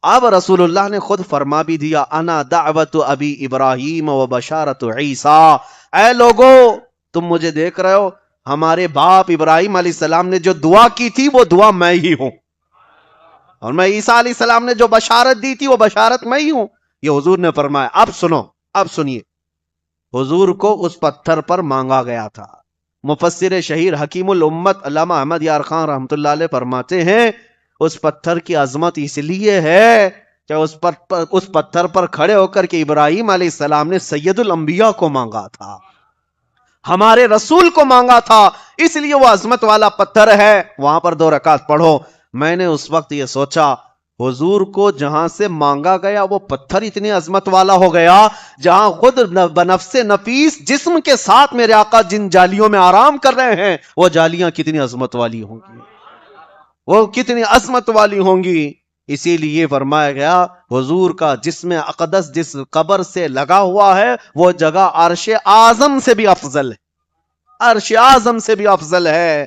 اب رسول اللہ نے خود فرما بھی دیا، انا دعوت ابی ابراہیم و بشارت عیسیٰ۔ اے لوگو، تم مجھے دیکھ رہے ہو، ہمارے باپ ابراہیم علیہ السلام نے جو دعا کی تھی وہ دعا میں ہی ہوں، اور میں عیسیٰ علیہ السلام نے جو بشارت دی تھی وہ بشارت میں ہی ہوں۔ یہ حضور نے فرمایا۔ اب سنو، اب سنیے، حضور کو اس پتھر پر مانگا گیا تھا۔ مفسر شہیر حکیم الامت علامہ احمد یار خان رحمۃ اللہ علیہ فرماتے ہیں، اس پتھر کی عظمت اس لیے ہے کہ اس پتھر پر کھڑے ہو کر کے ابراہیم علیہ السلام نے سید الانبیاء کو مانگا تھا، ہمارے رسول کو مانگا تھا، اس لیے وہ عظمت والا پتھر ہے۔ وہاں پر 2 رکعت پڑھو۔ میں نے اس وقت یہ سوچا، حضور کو جہاں سے مانگا گیا وہ پتھر اتنی عظمت والا ہو گیا، جہاں خود بنفس نفیس جسم کے ساتھ میرے آقا جن جالیوں میں آرام کر رہے ہیں، وہ جالیاں کتنی عظمت والی ہوں گی، وہ کتنی عظمت والی ہوں گی۔ اسی لیے فرمایا گیا، حضور کا جسم اقدس جس قبر سے لگا ہوا ہے وہ جگہ عرش اعظم سے بھی افضل ہے، عرش اعظم سے بھی افضل ہے۔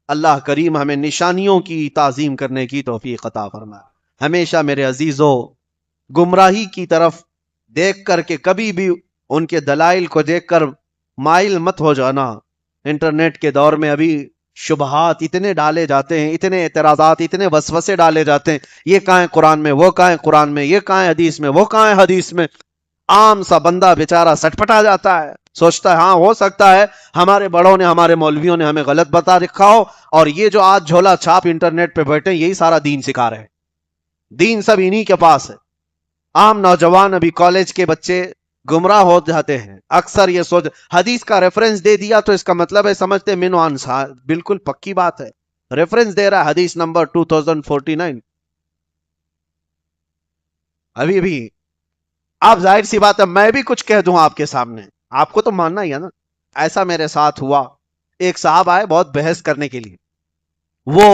اللہ کریم ہمیں نشانیوں کی تعظیم کرنے کی توفیق عطا فرمائے۔ ہمیشہ میرے عزیزو، گمراہی کی طرف دیکھ کر کے کبھی بھی ان کے دلائل کو دیکھ کر مائل مت ہو جانا۔ انٹرنیٹ کے دور میں ابھی شبہات اتنے ڈالے جاتے ہیں، اتنے اعتراضات، اتنے وسوسے ڈالے جاتے ہیں، یہ کہاں ہے قرآن میں، وہ کہاں ہے قرآن میں، یہ کہاں ہے حدیث میں، وہ کہاں ہے حدیث میں۔ عام سا بندہ بیچارہ سٹپٹا جاتا ہے، سوچتا ہے ہاں ہو سکتا ہے ہمارے بڑوں نے، ہمارے مولویوں نے ہمیں غلط بتا رکھا ہو، اور یہ جو آج جھولا چھاپ انٹرنیٹ پہ بیٹھے یہی سارا دین سکھا رہے ہیں، دین سب انہی کے پاس ہے۔ عام نوجوان ابھی کالج کے بچے گمراہ ہو جاتے ہیں، اکثر یہ سوچ حدیث کا ریفرنس دے دیا تو اس کا مطلب ہے سمجھتے من و انصار، بالکل پکی بات ہے، ریفرنس دے رہا ہے حدیث نمبر 2049۔ ابھی بھی آپ ظاہر سی بات ہے میں بھی کچھ کہہ دوں آپ کے سامنے، آپ کو تو ماننا ہی ہے نا۔ ایسا میرے ساتھ ہوا، ایک صاحب آئے بہت بحث کرنے کے لیے، وہ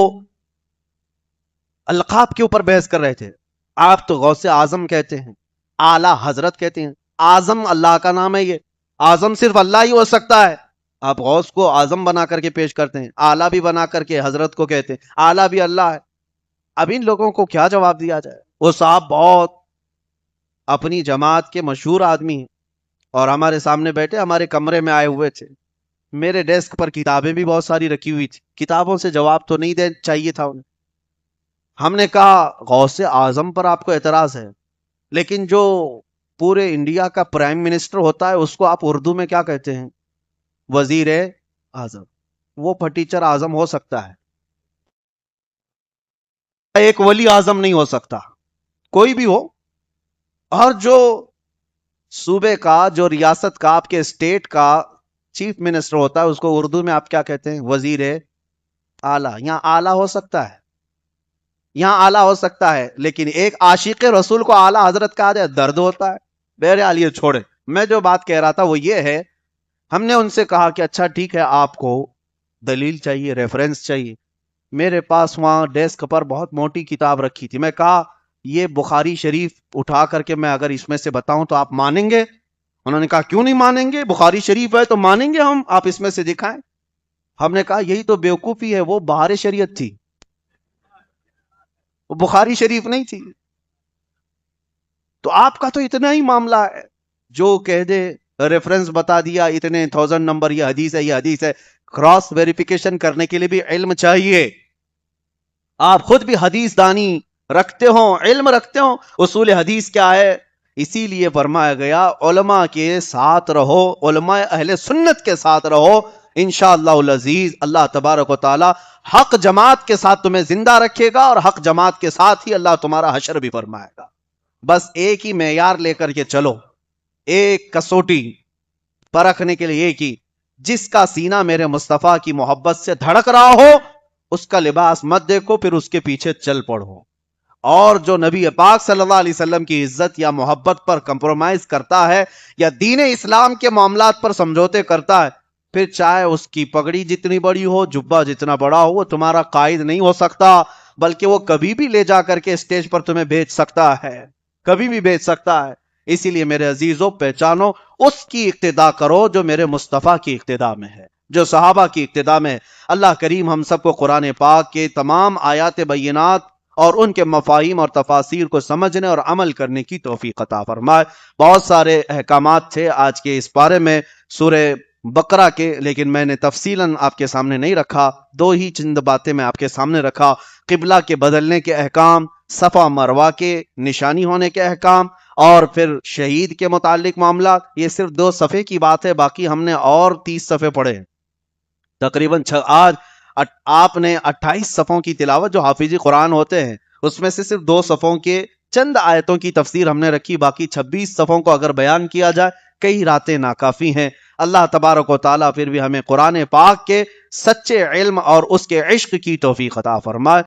القاب کے اوپر بحث کر رہے تھے۔ آپ تو غوث اعظم کہتے ہیں، اعلی حضرت کہتے ہیں، اعظم اللہ کا نام ہے، یہ اعظم صرف اللہ ہی ہو سکتا ہے، آپ غوث کو اعظم بنا کر کے پیش کرتے ہیں، اعلی بھی بنا کر کے حضرت کو کہتے ہیں، اعلی بھی اللہ ہے۔ اب ان لوگوں کو کیا جواب دیا جائے؟ وہ صاحب بہت اپنی جماعت کے مشہور آدمی ہیں، اور ہمارے سامنے بیٹھے، ہمارے کمرے میں آئے ہوئے تھے، میرے ڈیسک پر کتابیں بھی بہت ساری رکھی ہوئی تھی، کتابوں سے جواب تو نہیں دینا چاہیے تھا انہیں۔ ہم نے کہا غوث اعظم پر آپ کو اعتراض ہے، لیکن جو پورے انڈیا کا پرائم منسٹر ہوتا ہے اس کو آپ اردو میں کیا کہتے ہیں؟ وزیر اعظم۔ وہ پھٹیچر اعظم ہو سکتا ہے، ایک ولی اعظم نہیں ہو سکتا، کوئی بھی ہو۔ اور جو صوبے کا، جو ریاست کا، آپ کے اسٹیٹ کا چیف منسٹر ہوتا ہے اس کو اردو میں آپ کیا کہتے ہیں؟ وزیر اعلیٰ۔ یہاں اعلیٰ ہو سکتا ہے، یہاں اعلیٰ ہو سکتا ہے، لیکن ایک عاشق رسول کو اعلیٰ حضرت کہا جائے درد ہوتا ہے۔ بہرحال یہ چھوڑے، میں جو بات کہہ رہا تھا وہ یہ ہے، ہم نے ان سے کہا کہ اچھا ٹھیک ہے، آپ کو دلیل چاہیے، ریفرنس چاہیے۔ میرے پاس وہاں ڈیسک پر بہت موٹی کتاب رکھی تھی، میں کہا یہ بخاری شریف اٹھا کر کے میں اگر اس میں سے بتاؤں تو آپ مانیں گے؟ انہوں نے کہا کیوں نہیں مانیں گے، بخاری شریف ہے تو مانیں گے ہم، آپ اس میں سے دکھائیں۔ ہم نے کہا یہی تو بیوقوفی ہے، وہ بہار شریعت تھی، وہ بخاری شریف نہیں تھی۔ تو آپ کا تو اتنا ہی معاملہ ہے، جو کہہ دے ریفرنس بتا دیا، اتنے 1000 نمبر، یہ حدیث ہے، یہ حدیث ہے۔ کراس ویریفیکیشن کرنے کے لیے بھی علم چاہیے۔ آپ خود بھی حدیث دانی رکھتے ہو، علم رکھتے ہو، اصول حدیث کیا ہے۔ اسی لیے فرمایا گیا علماء کے ساتھ رہو، علماء اہل سنت کے ساتھ رہو، انشاءاللہ العزیز اللہ تبارک و تعالی حق جماعت کے ساتھ تمہیں زندہ رکھے گا، اور حق جماعت کے ساتھ ہی اللہ تمہارا حشر بھی فرمائے گا۔ بس ایک ہی معیار لے کر کے چلو، ایک کسوٹی پرکھنے کے لیے ایک ہی، جس کا سینہ میرے مصطفیٰ کی محبت سے دھڑک رہا ہو اس کا لباس مت دیکھو، پھر اس کے پیچھے چل پڑو۔ اور جو نبی پاک صلی اللہ علیہ وسلم کی عزت یا محبت پر کمپرومائز کرتا ہے، یا دین اسلام کے معاملات پر سمجھوتے کرتا ہے، پھر چاہے اس کی پگڑی جتنی بڑی ہو، جبہ جتنا بڑا ہو، وہ تمہارا قائد نہیں ہو سکتا، بلکہ وہ کبھی بھی لے جا کر کے اسٹیج پر تمہیں بیچ سکتا ہے، کبھی بھی بیچ سکتا ہے۔ اسی لیے میرے عزیزوں، پہچانو، اس کی اقتداء کرو جو میرے مصطفیٰ کی اقتداء میں ہے، جو صحابہ کی اقتداء میں ہے۔ اللہ کریم ہم سب کو قرآن پاک کے تمام آیات بینات اور ان کے مفاہیم اور تفاسیر کو سمجھنے اور عمل کرنے کی توفیق عطا فرمائے۔ بہت سارے احکامات تھے آج کے اس بارے میں سورہ بقرہ کے، لیکن میں نے تفصیلاً آپ کے سامنے نہیں رکھا، دو ہی چند باتیں میں آپ کے سامنے رکھا۔ قبلہ کے بدلنے کے احکام، صفا مروہ کے نشانی ہونے کے احکام، اور پھر شہید کے متعلق معاملات۔ یہ صرف 2 صفحے کی بات ہے، باقی ہم نے اور 30 صفحے پڑھے تقریباً۔ آج آپ نے 28 صفحوں کی تلاوت جو حافظی قرآن ہوتے ہیں، اس میں سے صرف 2 صفحوں کے چند آیتوں کی تفسیر ہم نے رکھی، باقی 26 صفحوں کو اگر بیان کیا جائے کئی راتیں ناکافی ہیں۔ اللہ تبارک و تعالیٰ پھر بھی ہمیں قرآن پاک کے سچے علم اور اس کے عشق کی توفیق عطا فرمائے۔